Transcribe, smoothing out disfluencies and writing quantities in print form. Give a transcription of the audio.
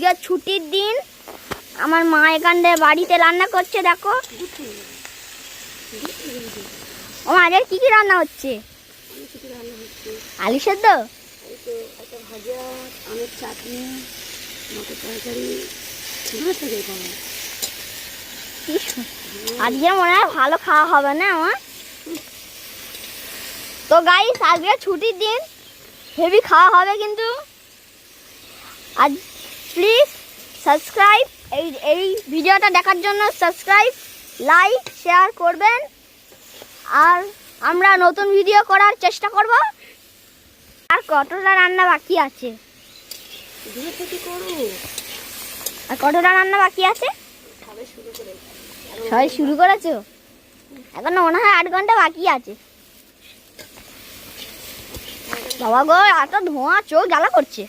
আজকে ছুটির দিন, আমার মা এখানে বাড়িতে রান্না করছে। দেখো ও আজকে কি কি রান্না হচ্ছে? আলু সেদ্ধ, একটা ভাজা, আমের চাটনি, মটর তরকারি। আজকে মনে হয় ভালো খাওয়া হবে না আমার। তো গাইস আজকে ছুটির দিন, হেভি খাওয়া হবে কিন্তু। আজ প্লিজ সাবস্ক্রাইব, এই ভিডিওটা দেখার জন্য সাবস্ক্রাইব, লাইক, শেয়ার করবেন। আর আমরা নতুন ভিডিও করার চেষ্টা করব। আর কতটা রান্না বাকি আছে? আর কতটা রান্না বাকি আছে? সবাই শুরু করেছো? এখনো মনে হয় 8 ঘন্টা বাকি আছে। বাবা গো, এত ধোঁয়া, চোখ জ্বালা করছে।